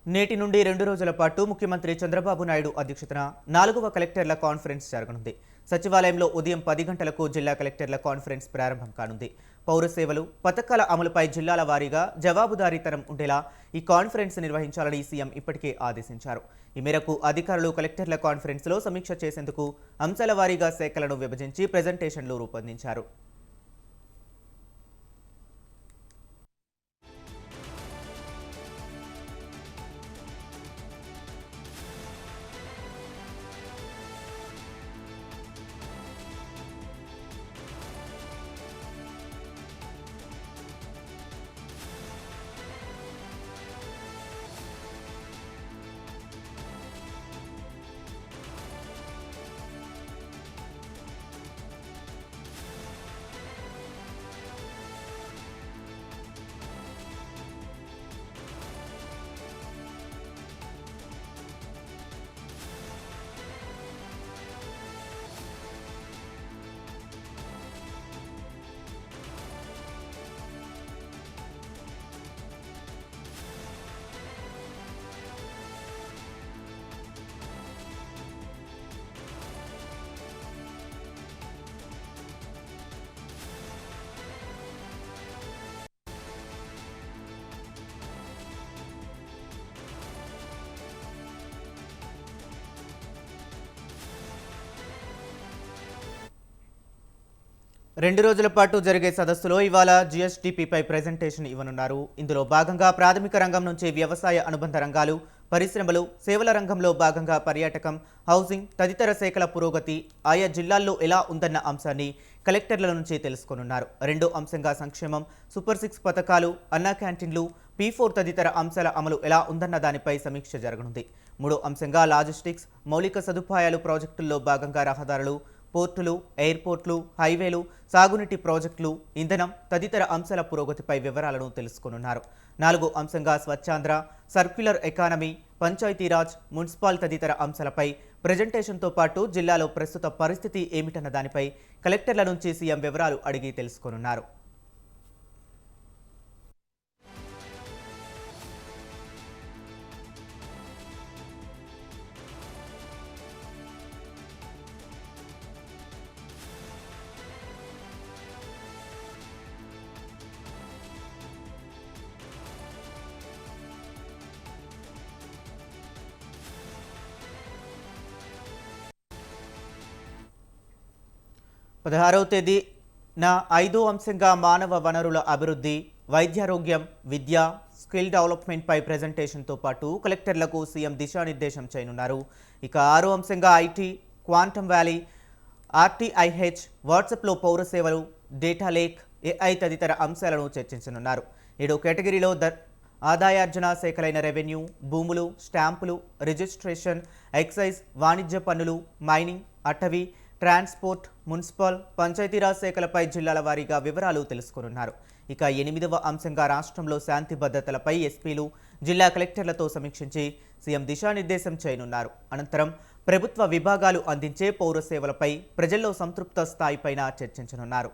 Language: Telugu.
నేటి నుండి 2 రోజుల పాటు ముఖ్యమంత్రి చంద్రబాబు నాయుడు అధ్యక్షతన 4వ కలెక్టర్ల కాన్ఫరెన్స్ జరగనుంది. సచివాలయంలో ఉదయం 10 గంటలకు జిల్లా కలెక్టర్ల కాన్ఫరెన్స్ ప్రారంభం కానుంది. పౌర సేవలు, పథకాల అమలుపై జిల్లాల వారీగా జవాబుదారీతనం ఉండేలా ఈ కాన్ఫరెన్స్ నిర్వహించాలని సీఎం ఇప్పటికే ఆదేశించారు. ఈ మేరకు అధికారులు కలెక్టర్ల కాన్ఫరెన్స్లో సమీక్ష చేసేందుకు అంశాల వారీగా శాఖలను విభజించి ప్రెజెంటేషన్లు రూపొందించారు. రెండు రోజుల పాటు జరిగే సదస్సులో ఇవాళ జీఎస్టీపీపై ప్రెజెంటేషన్ ఇవ్వనున్నారు. ఇందులో భాగంగా ప్రాథమిక రంగం నుంచి వ్యవసాయ అనుబంధ రంగాలు, పరిశ్రమలు, సేవల రంగంలో భాగంగా పర్యాటకం, హౌసింగ్ తదితర శాఖల పురోగతి ఆయా జిల్లాల్లో ఎలా ఉందన్న అంశాన్ని కలెక్టర్ల నుంచి తెలుసుకోనున్నారు. రెండో అంశంగా సంక్షేమం, సూపర్ 6 పథకాలు, అన్నా క్యాంటీన్లు, P4 తదితర అంశాల అమలు ఎలా ఉందన్న దానిపై సమీక్ష జరగనుంది. మూడో అంశంగా లాజిస్టిక్స్, మౌలిక సదుపాయాలు ప్రాజెక్టుల్లో భాగంగా రహదారులు, పోర్టులు, ఎయిర్పోర్ట్లు, హైవేలు, సాగునీటి ప్రాజెక్టులు, ఇంధనం తదితర అంశాల పురోగతిపై వివరాలను తెలుసుకోనున్నారు. నాలుగో అంశంగా Swachhandhra, circular economy, Panchayati Raj, municipal తదితర అంశాలపై ప్రెజెంటేషన్తో పాటు జిల్లాలో ప్రస్తుత పరిస్థితి ఏమిటన్న దానిపై కలెక్టర్ల నుంచి సీఎం వివరాలు అడిగి తెలుసుకోనున్నారు. 16వ తేదీన 5వ అంశంగా మానవ వనరుల అభివృద్ధి, వైద్యారోగ్యం, విద్య, స్కిల్ డెవలప్మెంట్పై ప్రెజెంటేషన్తో పాటు కలెక్టర్లకు సీఎం దిశానిర్దేశం చేయనున్నారు. ఇక 6వ అంశంగా ఐటీ, క్వాంటమ్ వ్యాలీ, ఆర్టీఐహెచ్, వాట్సాప్లో పౌర సేవలు, డేటా లేక్, ఏఐ తదితర అంశాలను చర్చించనున్నారు. 7వ కేటగిరీలో ఆదాయార్జన శాఖలైన రెవెన్యూ, భూములు, స్టాంపులు, రిజిస్ట్రేషన్, ఎక్సైజ్, వాణిజ్య పన్నులు, మైనింగ్, అటవీ, ట్రాన్స్పోర్ట్, మున్సిపల్, పంచాయతీరాజ్ శాఖలపై జిల్లాల వారీగా వివరాలు తెలుసుకోనున్నారు. ఇక 8వ అంశంగా రాష్ట్రంలో శాంతి భద్రతలపై ఎస్పీలు, జిల్లా కలెక్టర్లతో సమీక్షించి సీఎం దిశానిర్దేశం చేయనున్నారు. అనంతరం ప్రభుత్వ విభాగాలు అందించే పౌర సేవలపై ప్రజల్లో సంతృప్త స్థాయిపైన చర్చించనున్నారు.